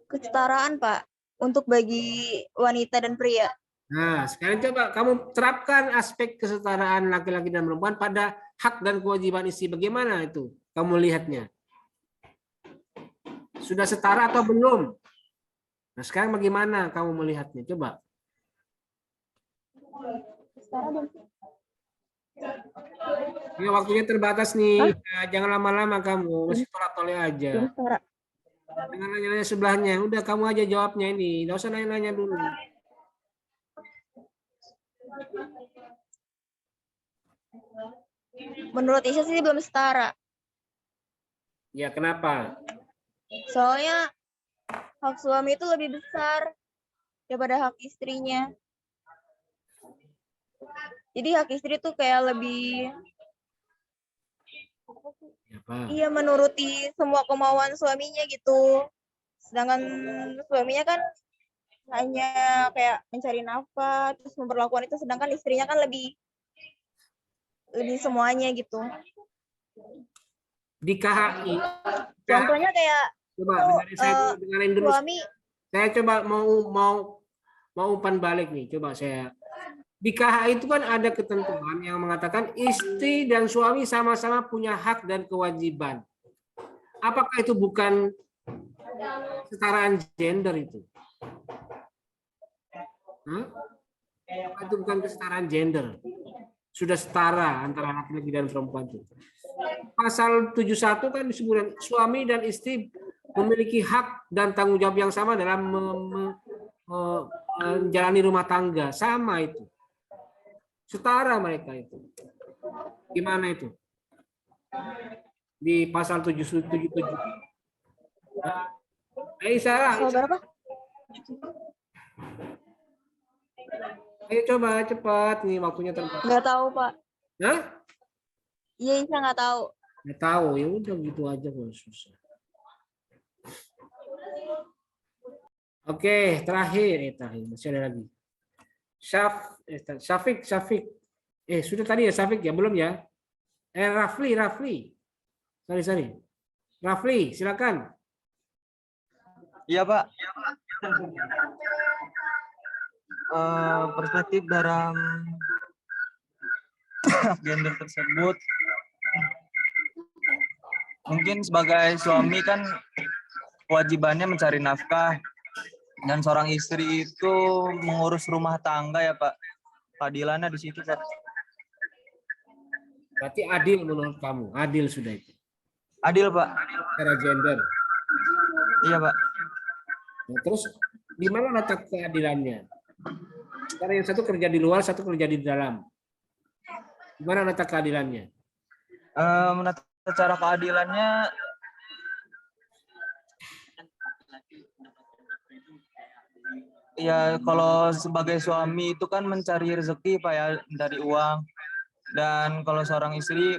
Kesetaraan, Pak, untuk bagi wanita dan pria. Nah, sekarang coba kamu terapkan aspek kesetaraan laki-laki dan perempuan pada hak dan kewajiban istri. Bagaimana itu? Kamu lihatnya. Sudah setara atau belum? Nah, sekarang bagaimana kamu melihatnya? Coba. Ya, waktunya terbatas nih. Nah, jangan lama-lama kamu. Masih tolak-tolak aja. Jangan nanya-nanya sebelahnya. Udah kamu aja jawabnya ini. Nggak usah nanya-nanya dulu. Menurut Isya sih belum setara. Ya, kenapa? Soalnya hak suami itu lebih besar daripada hak istrinya. Jadi hak istri tuh kayak lebih Apa? iya menuruti semua kemauan suaminya gitu. Sedangkan suaminya kan hanya kayak mencari nafkah, terus memperlakukan itu, sedangkan istrinya kan lebih semuanya gitu. Di KHI. Contohnya kayak Coba dengerin saya dulu, dengerin dulu. suami Saya coba mau umpan balik nih. Coba saya. Di KHI itu kan ada ketentuan yang mengatakan istri dan suami sama-sama punya hak dan kewajiban. Apakah itu bukan kesetaraan gender itu? Apakah itu bukan kesetaraan gender? Sudah setara antara laki-laki dan perempuan itu. Pasal 71 kan disebutkan suami dan istri memiliki hak dan tanggung jawab yang sama dalam menjalani rumah tangga. Sama itu. Setara mereka itu. Gimana itu? Di pasal 777. Salah. pasal berapa? Ayo coba cepat nih waktunya terbatas. Nggak tahu, Pak. Hah? Iya, Isya nggak tahu. Nggak tahu, ya udah gitu aja kalau susah. Oke, terakhir masih ada lagi. Syafiq. Sudah tadi ya Syafiq ya, belum ya? Rafli. Sorry. Rafli, silakan. Iya, Pak. Perspektif dalam gender tersebut, mungkin sebagai suami kan kewajibannya mencari nafkah, dan seorang istri itu mengurus rumah tangga ya, Pak. Keadilannya di situ, Pak. Berarti adil menurut kamu, adil sudah itu. Adil, Pak. Secara gender. Iya, Pak. Nah, terus di mana letak keadilannya? Karena yang satu kerja di luar, satu kerja di dalam. Di mana letak keadilannya? Menata cara keadilannya, ya kalau sebagai suami itu kan mencari rezeki, Pak, ya, dari uang. Dan kalau seorang istri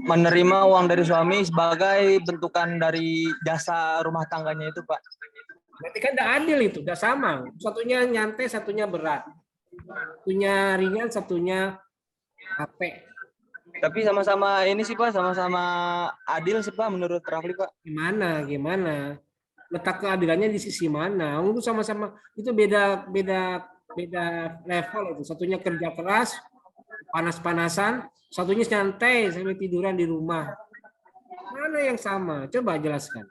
menerima uang dari suami sebagai bentukan dari jasa rumah tangganya itu, Pak. Berarti kan tidak adil itu, tidak sama. Satunya nyantai, satunya berat. Satunya ringan, satunya capek. Tapi sama-sama ini sih, Pak, sama-sama adil sih, Pak, menurut Rafli, Pak. Gimana? Letak keadilannya di sisi mana? Itu sama-sama, itu beda level itu. Satunya kerja keras, panas-panasan, satunya santai sampai tiduran di rumah. Mana yang sama? Coba jelaskan.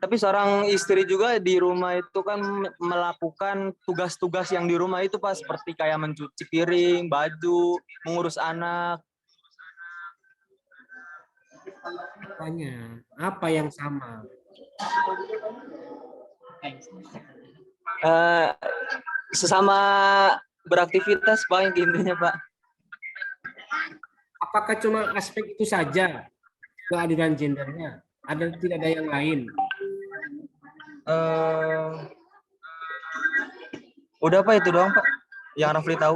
Tapi seorang istri juga di rumah itu kan melakukan tugas-tugas yang di rumah itu, Pak, seperti kayak mencuci piring, baju, mengurus anak. Tanya, apa yang sama? Sesama beraktivitas Pak intinya Pak. Apakah cuma aspek itu saja keadilan gendernya? Tidak ada yang lain? Udah Pak itu doang Pak yang Rafli tahu.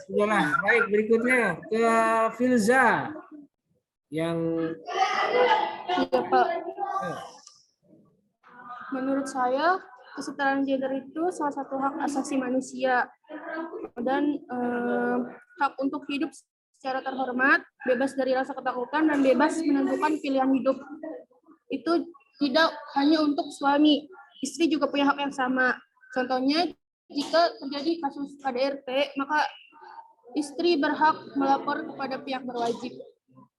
Sudahlah, baik, berikutnya ke Filza yang Iya Pak. Menurut saya kesetaraan gender itu salah satu hak asasi manusia dan hak untuk hidup secara terhormat, bebas dari rasa ketakutan dan bebas menentukan pilihan hidup. Itu tidak hanya untuk suami, istri juga punya hak yang sama. Contohnya jika terjadi kasus KDRT, maka istri berhak melapor kepada pihak berwajib.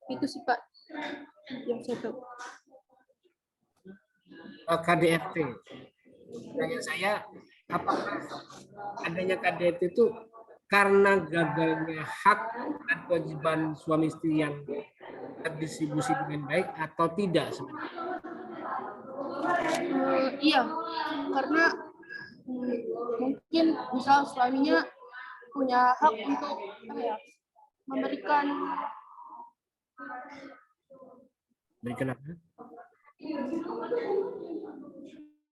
Itu sih Pak yang saya tahu. KDRT. Tanya saya, apakah adanya KDRT itu karena gagalnya hak dan kewajiban suami istri yang terdistribusi dengan baik atau tidak sebenarnya? Iya, karena mungkin misal suaminya punya hak untuk memberikan apa?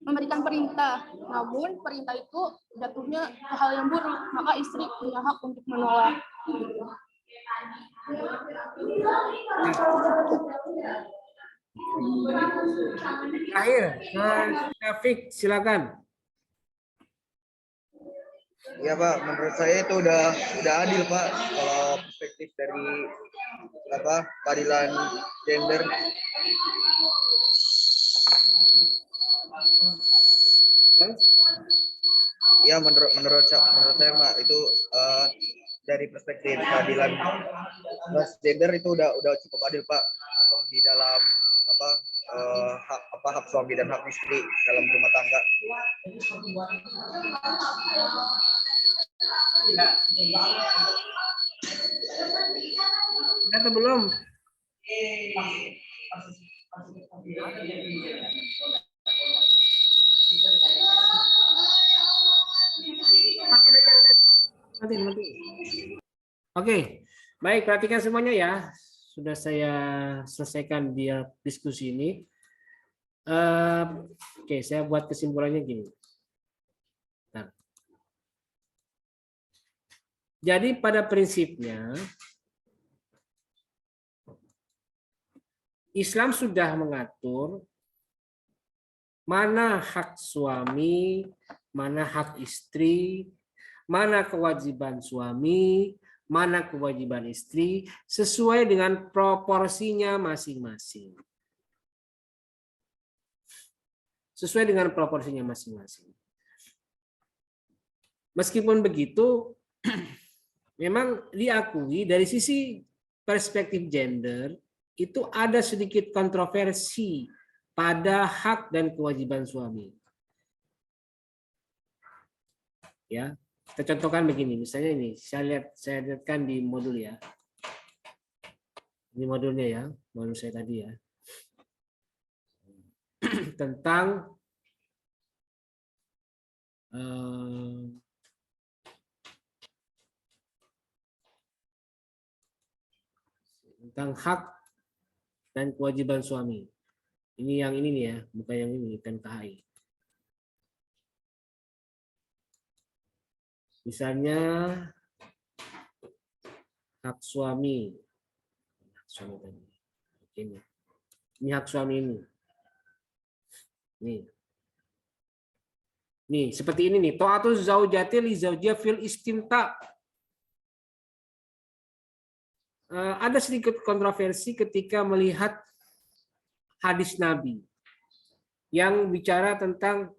Memberikan perintah, namun perintah itu jatuhnya ke hal yang buruk, maka istri punya hak untuk menolak. Terakhir, Taufik, silakan. Ya Pak, menurut saya itu udah adil Pak kalau perspektif dari keadilan gender. Ya menurut saya Pak itu dari perspektif keadilan gender itu udah cukup adil Pak di dalam hak suami dan hak istri dalam rumah tangga. Sudah atau belum? Mati. Oke, baik, perhatikan semuanya ya. Sudah saya selesaikan dia diskusi ini. Oke, saya buat kesimpulannya gini. Bentar. Jadi pada prinsipnya Islam sudah mengatur mana hak suami, mana hak istri, mana kewajiban suami, mana kewajiban istri, sesuai dengan proporsinya masing-masing. Sesuai dengan proporsinya masing-masing. Meskipun begitu, memang diakui dari sisi perspektif gender, itu ada sedikit kontroversi pada hak dan kewajiban suami. Ya, kita contohkan begini, misalnya ini, saya lihatkan di modul ya. Ini modulnya ya, modul saya tadi ya. Tentang hak dan kewajiban suami. Ini yang ini nih ya, bukan yang ini, kan KHI. Misalnya hak suami. Ini hak suami ini. Nih, seperti ini nih. Ta'atu zaujati li zaujiyah fil istimta'. Ada sedikit kontroversi ketika melihat hadis Nabi yang bicara tentang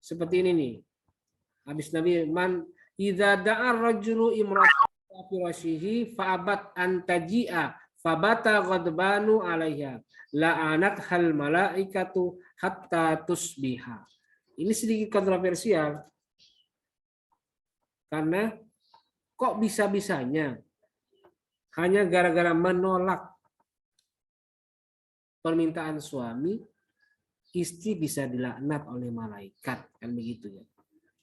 seperti ini nih. Hadis Nabi, man idza da'a rajulu imra'atan firashihi fa'abat an taji'a fabata ghadbanu 'alaiha la'anat hal malaikatu hatta tusbiha. Ini sedikit kontroversial. Karena kok bisa-bisanya hanya gara-gara menolak permintaan suami, istri bisa dilaknat oleh malaikat, kan begitu ya.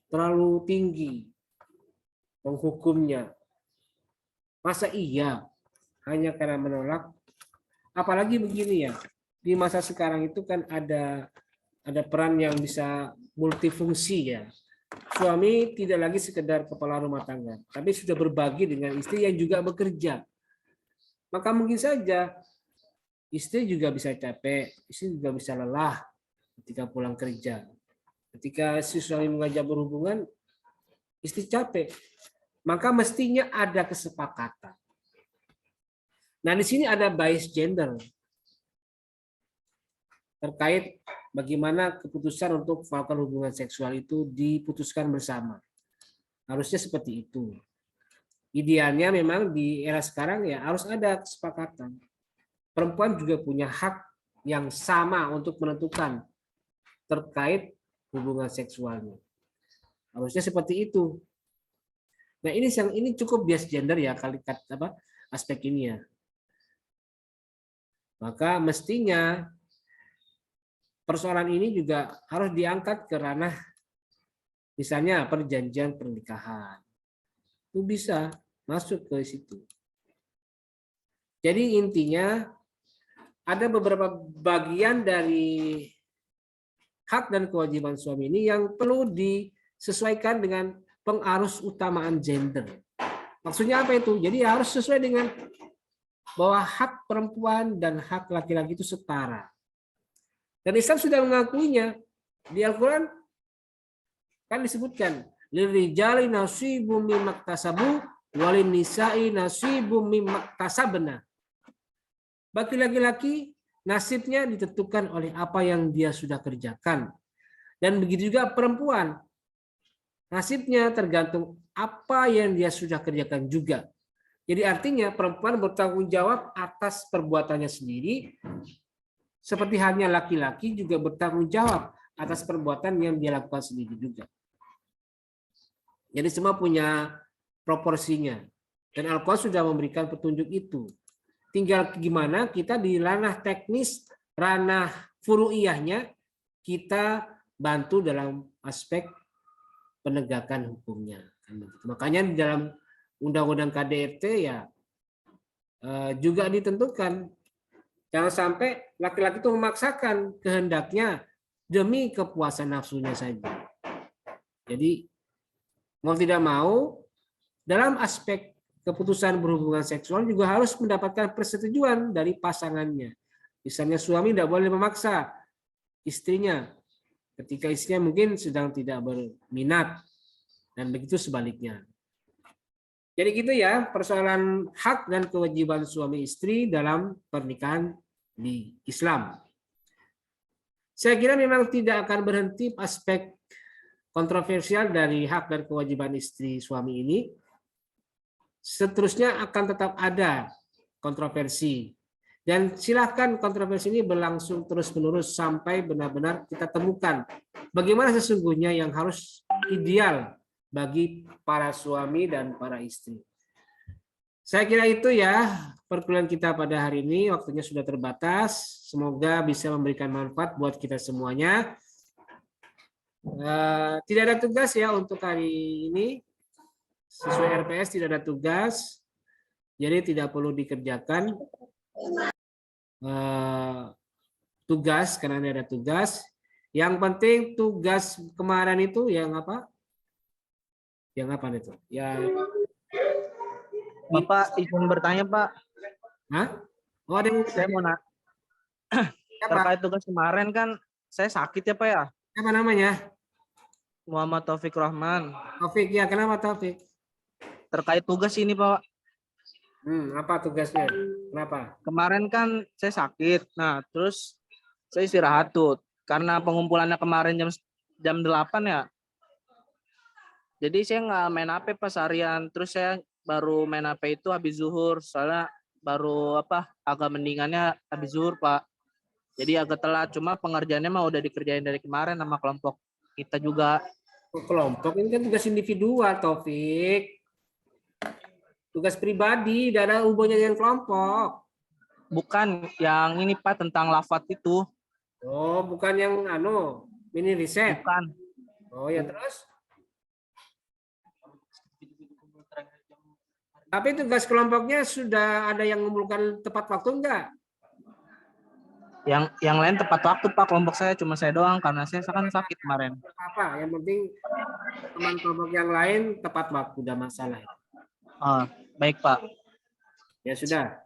Terlalu tinggi penghukumnya. Masa iya hanya karena menolak? Apalagi begini ya, di masa sekarang itu kan ada peran yang bisa multifungsi ya. Suami tidak lagi sekedar kepala rumah tangga, tapi sudah berbagi dengan istri yang juga bekerja. Maka mungkin saja istri juga bisa capek, istri juga bisa lelah ketika pulang kerja. Ketika si suami mengajak berhubungan, istri capek. Maka mestinya ada kesepakatan. Nah, di sini ada bias gender terkait bagaimana keputusan untuk melakukan hubungan seksual itu diputuskan bersama. Harusnya seperti itu. Idealnya memang di era sekarang ya harus ada kesepakatan. Perempuan juga punya hak yang sama untuk menentukan terkait hubungan seksualnya. Harusnya seperti itu. Nah, ini cukup bias gender ya kali aspek ini ya. Maka mestinya persoalan ini juga harus diangkat ke ranah misalnya perjanjian pernikahan. Itu bisa masuk ke situ. Jadi intinya ada beberapa bagian dari hak dan kewajiban suami ini yang perlu disesuaikan dengan pengarus utamaan gender. Maksudnya apa itu? Jadi harus sesuai dengan bahwa hak perempuan dan hak laki-laki itu setara. Dan Islam sudah mengakuinya. Di Al-Quran kan disebutkan, lirijali nasibum mimmaktasabu walin nisa'i nasibum mimmaktasabna. Bagi laki-laki nasibnya ditentukan oleh apa yang dia sudah kerjakan. Dan begitu juga perempuan. Nasibnya tergantung apa yang dia sudah kerjakan juga. Jadi artinya perempuan bertanggung jawab atas perbuatannya sendiri, seperti halnya laki-laki juga bertanggung jawab atas perbuatan yang dia lakukan sendiri juga. Jadi semua punya proporsinya. Dan Al-Quran sudah memberikan petunjuk itu. Tinggal gimana kita di ranah teknis, ranah furu'iyahnya, kita bantu dalam aspek penegakan hukumnya. Makanya di dalam Undang-Undang KDRT ya juga ditentukan jangan sampai laki-laki itu memaksakan kehendaknya demi kepuasan nafsunya saja. Jadi mau tidak mau dalam aspek keputusan berhubungan seksual juga harus mendapatkan persetujuan dari pasangannya. Misalnya suami tidak boleh memaksa istrinya ketika istrinya mungkin sedang tidak berminat dan begitu sebaliknya. Jadi gitu ya persoalan hak dan kewajiban suami istri dalam pernikahan di Islam. Saya kira memang tidak akan berhenti aspek kontroversial dari hak dan kewajiban istri suami ini. Seterusnya akan tetap ada kontroversi. Dan silakan kontroversi ini berlangsung terus-menerus sampai benar-benar kita temukan bagaimana sesungguhnya yang harus ideal bagi para suami dan para istri. Saya kira itu ya perkuliahan kita pada hari ini. Waktunya sudah terbatas. Semoga bisa memberikan manfaat buat kita semuanya. Tidak ada tugas ya untuk hari ini. Sesuai RPS tidak ada tugas. Jadi tidak perlu dikerjakan tugas karena tidak ada tugas. Yang penting tugas kemarin itu yang apa? Yang apa itu? Ya. Bapak izin bertanya, Pak. Hah? Oh, ada yang Saya mau nanya. Terkait tugas kemarin kan saya sakit ya, Pak ya. Apa namanya? Muhammad Taufik Rahman. Taufik ya, kenapa Taufik? Terkait tugas ini, Pak. Apa tugasnya? Kenapa? Kemarin kan saya sakit. Nah, terus saya istirahat tuh. Karena pengumpulannya kemarin jam 8 ya. Jadi saya nggak main HP pas harian. Terus saya baru main HP itu habis zuhur. Soalnya baru agak mendingannya habis zuhur, Pak. Jadi agak telat. Cuma pengerjaannya mah udah dikerjain dari kemarin sama kelompok kita juga. Kelompok ini kan tugas individual, Taufik. Tugas pribadi, tidak ada hubungannya dengan kelompok. Bukan yang ini Pak tentang lafadz itu. Oh, bukan yang mini riset. Bukan. Oh ya, terus? Tapi tugas kelompoknya sudah ada yang mengumpulkan tepat waktu enggak? Yang lain tepat waktu Pak, kelompok saya cuma saya doang karena saya kan sakit kemarin. Apa? Yang penting teman kelompok yang lain tepat waktu, udah masalah. Oh, baik Pak. Ya sudah.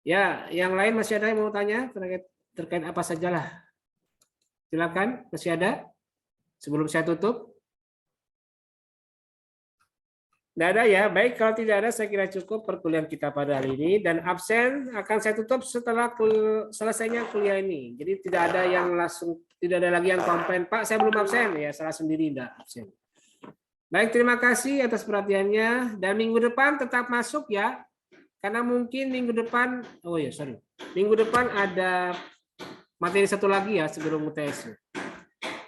Ya, yang lain masih ada yang mau tanya terkait apa sajalah. Silakan, masih ada? Sebelum saya tutup. Tidak ada ya. Baik, kalau tidak ada saya kira cukup perkuliahan kita pada hari ini, dan absen akan saya tutup setelah selesainya kuliah ini. Jadi tidak ada yang langsung, tidak ada lagi yang komplain, Pak saya belum absen, ya salah sendiri tidak absen. Baik, terima kasih atas perhatiannya, dan minggu depan tetap masuk ya. Karena mungkin minggu depan, minggu depan ada materi satu lagi ya sebelum UTS.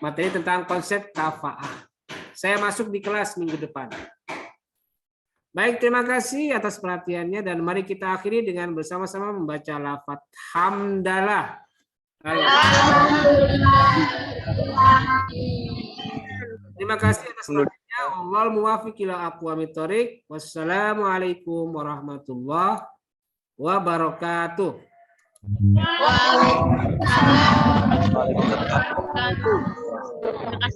Materi tentang konsep kafaah. Saya masuk di kelas minggu depan. Baik, terima kasih atas perhatiannya, dan mari kita akhiri dengan bersama-sama membaca lafaz hamdalah. Terima kasih atas perhatiannya. Wallahul muwaffiq ila aqwamit thoriq. Wassalamualaikum warahmatullahi wabarakatuh. Waalaikumsalam.